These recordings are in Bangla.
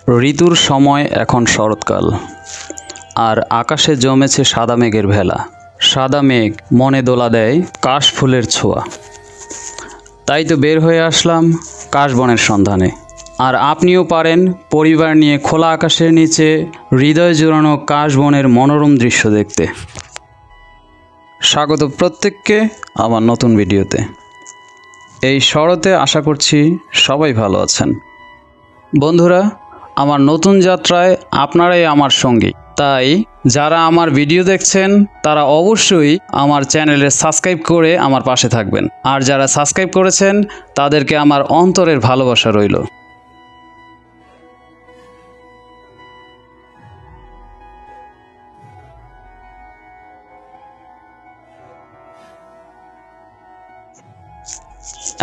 ঋতুর সময় এখন শরৎকাল, আর আকাশে জমেছে সাদা মেঘের ভেলা। সাদা মেঘ মনে দোলা দেয় কাশফুলের ছোঁয়া। তাই তো বের হয়ে আসলাম কাশবনের সন্ধানে। আর আপনিও পারেন পরিবার নিয়ে খোলা আকাশের নিচে হৃদয় জুড়ানো কাশবনের মনোরম দৃশ্য দেখতে। স্বাগত প্রত্যেককে আমার নতুন ভিডিওতে। এই শরতে আশা করছি সবাই ভালো আছেন। বন্ধুরা, আমার নতুন যাত্রায় আপনারাই আমার সঙ্গী। তাই যারা আমার ভিডিও দেখছেন তারা অবশ্যই আমার চ্যানেলে সাবস্ক্রাইব করে আমার পাশে থাকবেন। আর যারা সাবস্ক্রাইব করেছেন তাদেরকে আমার অন্তরের ভালোবাসা রইল।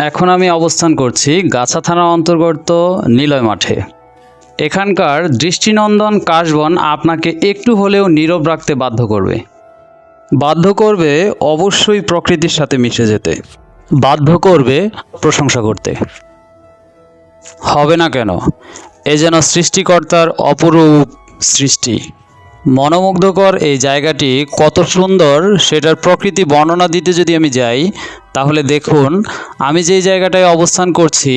এখন আমি অবস্থান করছি গাছা থানার অন্তর্গত নিলয় মাঠে। এখানকার দৃষ্টিনন্দন কাশবন আপনাকে একটু হলেও নীরব রাখতে বাধ্য করবে অবশ্যই প্রকৃতির সাথে মিশে যেতে, বাধ্য করবে প্রশংসা করতে। হবে না কেন? এ যেন সৃষ্টিকর্তার অপরূপ সৃষ্টি। মনোমুগ্ধকর এই জায়গাটি কত সুন্দর সেটার প্রকৃতি বর্ণনা দিতে যদি আমি যাই, তাহলে দেখুন আমি যেই জায়গাটায় অবস্থান করছি,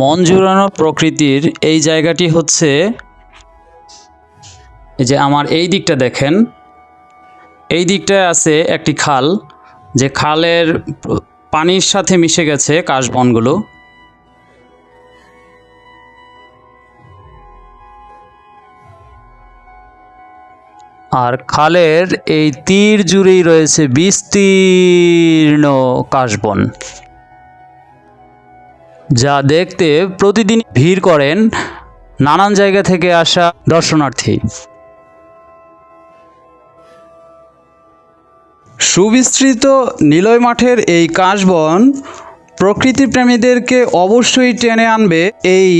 মন জুড়ানো প্রকৃতির এই জায়গাটি হচ্ছে, এই যে আমার এই দিকটা দেখেন, এই দিকটায় আছে একটি খাল, যে খালের পানির সাথে মিশে গেছে কাশবনগুলো। আর খালের এই তীর জুড়েই রয়েছে বিস্তীর্ণ কাশবন, যা দেখতে প্রতিদিন ভিড় করেন নানান জায়গা থেকে আসা দর্শনার্থী। সুবিস্তৃত নিলয় মাঠের এই কাশবন প্রকৃতির প্রেমীদেরকে অবশ্যই টেনে আনবে এই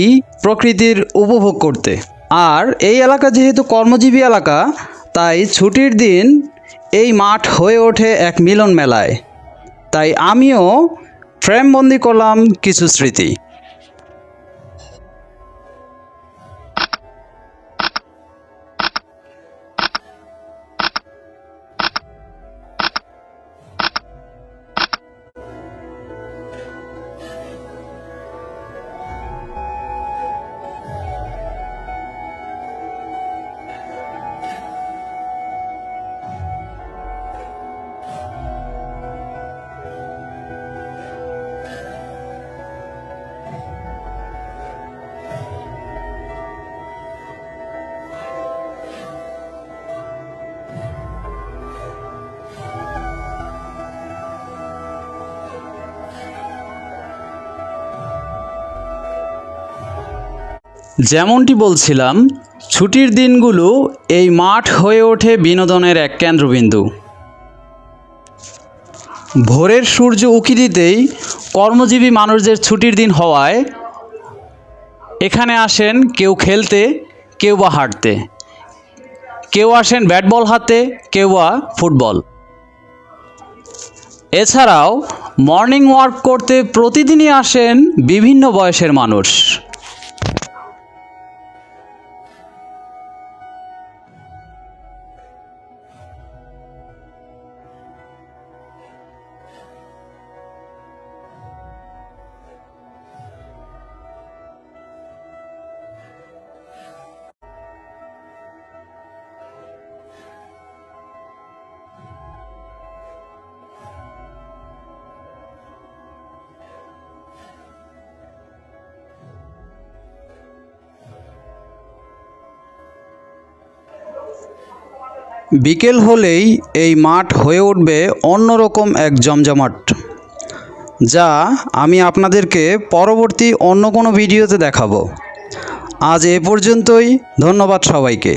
প্রকৃতির উপভোগ করতে। আর এই এলাকা যেহেতু কর্মজীবী এলাকা, তাই ছুটির দিন এই মাঠ হয়ে ওঠে এক মিলন মেলায়। তাই আমিও ফ্রেমবন্দি করলাম কিছু স্মৃতি। যেমনটি বলছিলাম, ছুটির দিনগুলো এই মাঠ হয়ে ওঠে বিনোদনের এক কেন্দ্রবিন্দু। ভোরের সূর্য উঁকি দিতেই কর্মজীবী মানুষদের ছুটির দিন হওয়ায় এখানে আসেন কেউ খেলতে, কেউ বা হাঁটতে, কেউ আসেন ব্যাট বল হাতে, কেউ বা ফুটবল। এছাড়াও মর্নিং ওয়াক করতে প্রতিদিনই আসেন বিভিন্ন বয়সের মানুষ। বিকেল হলেই এই মাঠ হয়ে উঠবে অন্যরকম এক জমজমাট, যা আমি আপনাদেরকে পরবর্তী অন্য কোনো ভিডিওতে দেখাবো। আজ এ পর্যন্তই। ধন্যবাদ সবাইকে।